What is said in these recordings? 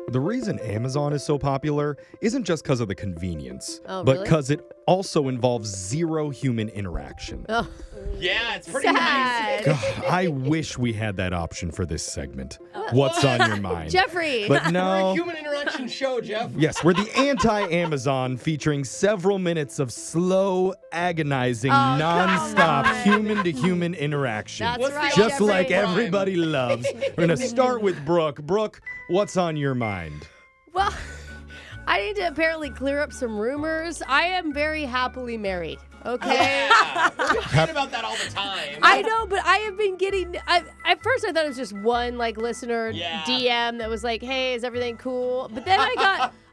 The reason Amazon is so popular isn't just because of the convenience, but really? because it also involves zero human interaction. Oh, Yeah, it's pretty sad. nice. God, I wish we had that option for this segment. What's on your mind? Jeffrey. But We're a no. human interaction show, Jeff. Yes, we're the anti-Amazon featuring several minutes of slow, agonizing, non-stop human-to-human interaction. That's What's the right, Just Jeffrey. like everybody loves. We're going to start with Brooke. Brooke, what's on your mind? Well, I need to apparently clear up some rumors. I am very happily married. Okay. Yeah, we're talking about that all the time. I know, but I have been getting. At first, I thought it was just one listener Yeah. DM that was like, "Hey, is everything cool?" But then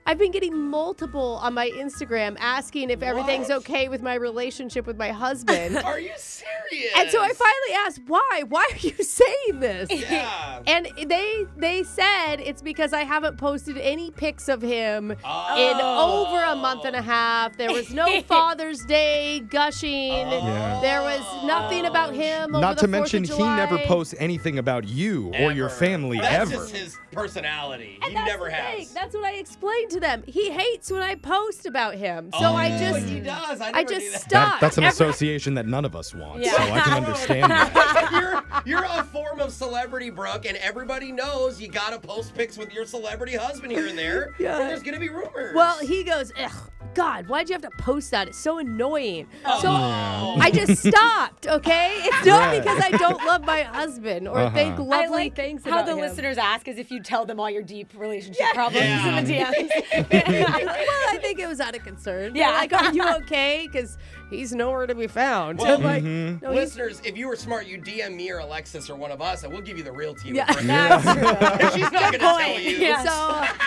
I've been getting multiple on my Instagram asking if everything's What? okay with my relationship with my husband. Are you serious? And so I finally asked, why? Why are you saying this? Yeah. And they said it's because I haven't posted any pics of him in Oh. over a month and a half. There was no Father's Day gushing. Yeah. There was nothing about him over Not the to 4th mention, of he July. never posts anything about you or your Ever. family That's ever. just his personality. And He that's never the thing. has. That's what I explained to them. He hates when I post about him. So I just he does. I I never just do that. stopped. That's an Every- association that none of us want, Yeah. so I can understand that. You're a form of celebrity, Brooke, and everybody knows you gotta post pics with your celebrity husband here and there. Yeah. Or there's gonna be rumors. Well, he goes, ugh, God, why'd you have to post that? It's so annoying. So Oh. I just stopped, okay? It's not Right. because I don't love my husband or think I lovely like things how about the him. listeners ask is if you tell them all your deep relationship problems Yeah. in the DMs. Well, I think it was out of concern. Yeah. They're like, are you okay? Because he's nowhere to be found. Well, I'm like, Mm-hmm. no, he's listeners, if you were smart, you DM me or Alexis or one of us, and we'll give you the real tea. Yeah. That's true. She's not gonna tell point. you. Yeah.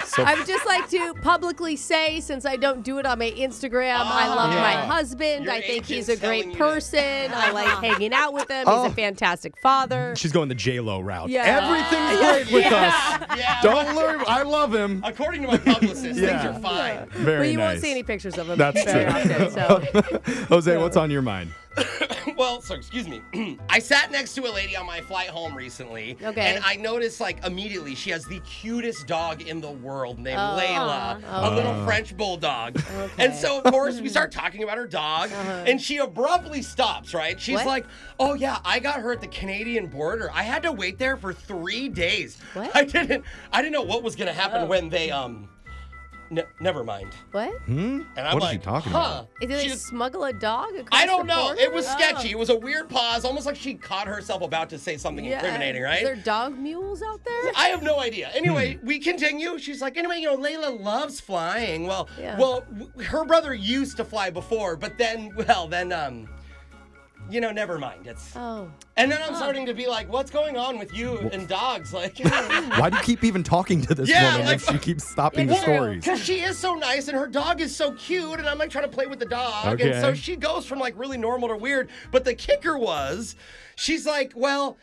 So I would just like to publicly say, since I don't do it on my Instagram, I love Yeah. my husband. Your I think he's agent's a telling great you person. I like hanging out with him. He's Oh. a fantastic father. She's going the J-Lo route. Yeah. Everything's great with us. Yeah, Don't worry, I love him. according to my publicist, Yeah. things are fine. Very Well, you nice. won't see any pictures of him That's very true. often. So. Jose, what's on your mind? Well, so excuse me. I sat next to a lady on my flight home recently, Okay. and I noticed like immediately she has the cutest dog in the world named Oh. Layla, Oh. a little French bulldog. Okay. And so of course we start talking about her dog, and she abruptly stops. Right? She's What? like, "Oh yeah, I got her at the Canadian border. I had to wait there for 3 days. What? I didn't know what was gonna happen when they never mind." What? And I'm What is like, she talking huh. about? Did they She's- smuggle a dog across I don't the know. border? It was sketchy. It was a weird pause, almost like she caught herself about to say something Yeah. incriminating, right? Is there dog mules out there? I have no idea. Anyway, we continue. She's like, anyway, Layla loves flying. Well, Yeah. her brother used to fly before, but then, never mind. Oh. And then I'm starting to be like, what's going on with you and dogs? Like, Why do you keep even talking to this Yeah, woman like- if she keeps stopping the Well, stories? because she is so nice and her dog is so cute, and I'm like trying to play with the dog. Okay. And so she goes from like really normal to weird. But the kicker was, she's like, well,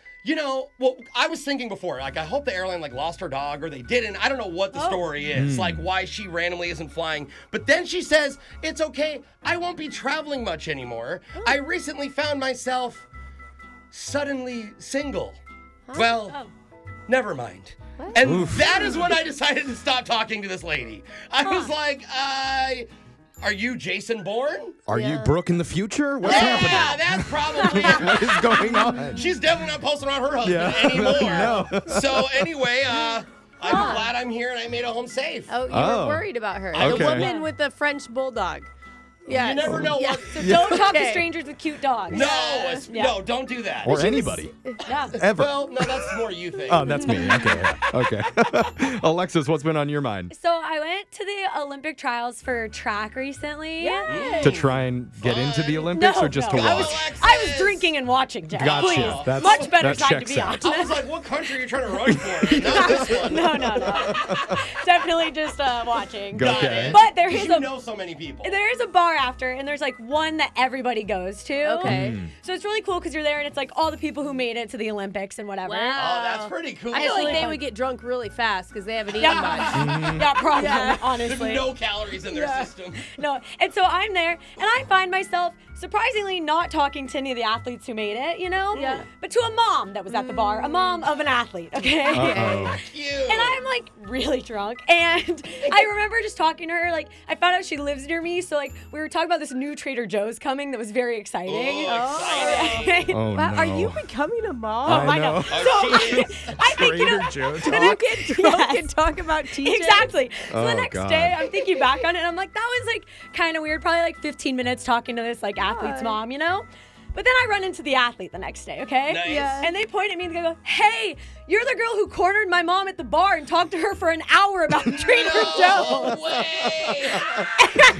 I was thinking before, like, I hope the airline like lost her dog or they didn't. I don't know what the story is, like why she randomly isn't flying. But then she says, it's okay. I won't be traveling much anymore. I recently found myself suddenly single. Well, never mind. And that is when I decided to stop talking to this lady. I was like, are you Jason Bourne? Are you Yeah. Brooke in the future? What's Yeah, happening? that's probably it. What is going on? She's definitely not posting on her husband Yeah. anymore. No. So anyway, I'm glad I'm here and I made it home safe. Oh, you Oh. were worried about her. Okay. The woman with the French bulldog. Yeah. You never know what. So don't talk to Okay. strangers with cute dogs. No, don't do that. Or anybody. Yeah. Ever. Well, no, that's more you think. Oh, that's me. Okay. Yeah. Okay. Alexis, what's been on your mind? So I went to the Olympic trials for track recently. To try and get into the Olympics or just to I watch? was, I was drinking and watching, Jeff. Gotcha. Please. That's- Much better that time to checks be out. on. I was like, what country are you trying to run for? Not this one. No. Definitely just watching. Go. Got Okay. it. But there is You a know so many people. there is a bar after, and there's like one that everybody goes to. Okay. So it's really cool because you're there, and it's like all the people who made it to the Olympics and whatever. Wow. Oh, that's pretty cool. I feel like really they fun. would get drunk really fast because they haven't eaten Yeah. much. Yeah, probably. Yeah, honestly. There's no calories in their system. No, and so I'm there, and I find myself surprisingly not talking to any of the athletes who made it, you know? Yeah. But to a mom that was at the bar, a mom of an athlete, okay? Uh-oh. Cute. And I'm like really drunk, and I remember just talking to her. Like, I found out she lives near me, so like we were talking about this new Trader Joe's coming that was very exciting. Exciting. Oh, Wow, no. are you becoming a mom? I know. Oh, she is. I think, you know, Trader Joe's. Did you get drunk and talk about TJ? exactly. So Oh, the next God. day, I'm thinking back on it, and I'm like, that was like kind of weird. Probably like 15 minutes talking to this like athlete's mom, you know? But then I run into the athlete the next day, okay? Nice. Yeah. And they point at me and they go, hey, you're the girl who cornered my mom at the bar and talked to her for an hour about Trader No Joe's. way.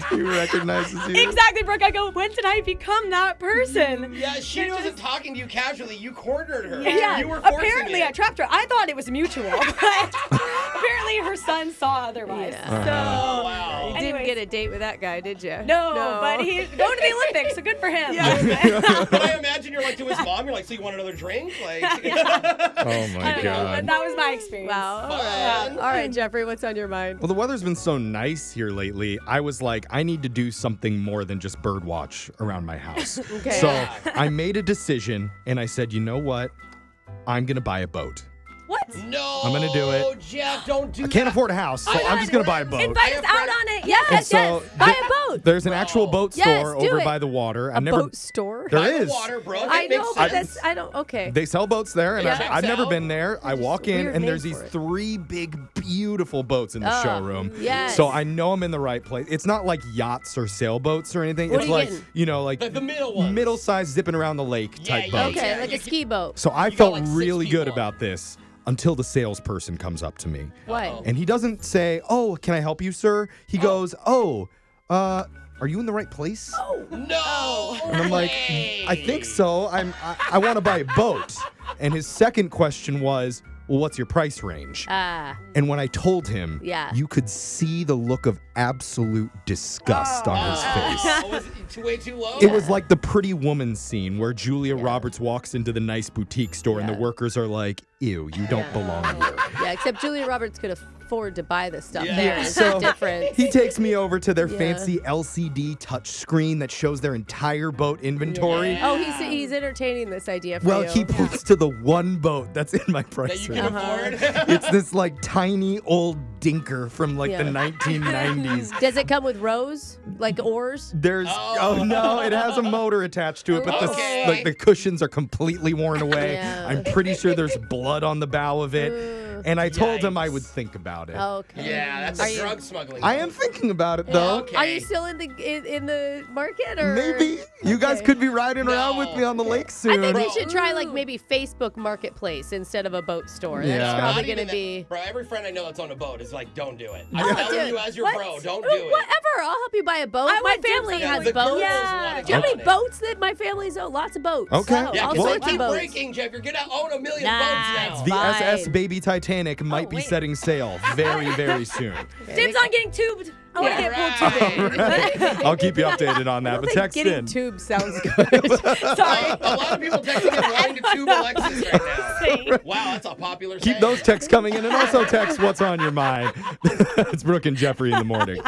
He recognizes you. Exactly, Brooke. I go, when did I become that person? Yeah, she wasn't talking to you casually. You cornered her. Yeah, You were forcing apparently it. I trapped her. I thought it was mutual, but apparently her son saw otherwise. Yeah. Oh, wow. You didn't Anyways. get a date with that guy, did you? No, but he's going to the Olympics, so good for him. But I imagine you're like to his mom, you're like, so you want another drink? Like, Oh, I my don't know, but God. that was my experience. Wow. All Fun. right. All right, Jeffrey, what's on your mind? Well, the weather's been so nice here lately. I was like, I need to do something more than just bird watch around my house. Okay. So Yeah. I made a decision and I said, you know what? I'm going to buy a boat. What? no. I'm gonna do it. Jeff, don't do I that. can't afford a house, so I'm just going to buy a boat. Invite I us have out friends- on it. And Yes, so yes. Buy th- a boat. There's an actual boat Yes, store do over it. by the water. A boat store? There By the is. water, bro. I It makes know, but sense. that's, I don't, okay. They sell boats there, and Yeah. I've never Checks out. been there. I walk in, weird and there's name these for it. 3 big, beautiful boats in the showroom. yes. So I know I'm in the right place. It's not like yachts or sailboats or anything. What it's are you like, getting? you know, like The middle ones. middle-sized zipping around the lake Yeah, type yeah, boats. Okay, yeah. like a ski boat. So I You got felt like 6 really good people. about this until the salesperson comes up to me. What? And he doesn't say, "Oh, can I help you, sir?" He goes, "Oh, are you in the right place?" No. And I'm like, way. "I think so. I want to buy a boat." And his second question was, "Well, what's your price range?" And when I told him, Yeah. you could see the look of absolute disgust on his face. Oh, was it way too low? It was like the Pretty Woman scene where Julia Roberts walks into the nice boutique store and the Yeah. workers are like, "Ew, you don't belong here." Yeah, except Julia Roberts could afford to buy this stuff Yeah. there. It's So different. he takes me over to their Yeah. fancy LCD touch screen that shows their entire boat inventory. Yeah. Oh, he's entertaining this idea for Well, you. he points to the one boat that's in my that price you range. can afford. It's this like tiny old dinker from like the Yeah. 1990s. Does it come with rows, like oars? There's oh no, it has a motor attached to it, but Okay. the cushions are completely worn away. Yeah. I'm pretty sure there's blood on the bow of it. And I told him I Yikes. would think about it. Okay. Yeah, that's Are a you- drug smuggling. I am thinking about it though. Okay. Are you still in the market or Maybe you guys Okay. could be riding around with No. me on the lake I soon. think you should try like maybe Facebook Marketplace instead of a boat store. Yeah. That's Not probably even gonna that- be. Bro, every friend I know that's on a boat is like, don't do it. Oh, I'm telling dude. you as your What? bro, don't do it. Whatever. I'll help you buy a boat. I My would do family something has the boats. girls Yeah. wanna Do you know how get many on it. boats that my family's own? Lots of boats. Okay. So, Yeah, all because Well- they sorts of keep boats. breaking, Jeff. You're gonna own a million Nah, boats now. it's The Fine. SS Baby Titanic might be wait. setting sail very, very soon. Dibs on getting tubed. I want to get pulled Right. tubing. I'll keep you updated on that, but text Getting in. tubed sounds good. Sorry. A lot of people texting in wanting to tube Alexis right now. Wow, that's a popular Keep saying. those texts coming in and also text what's on your mind. It's Brooke and Jeffrey in the morning.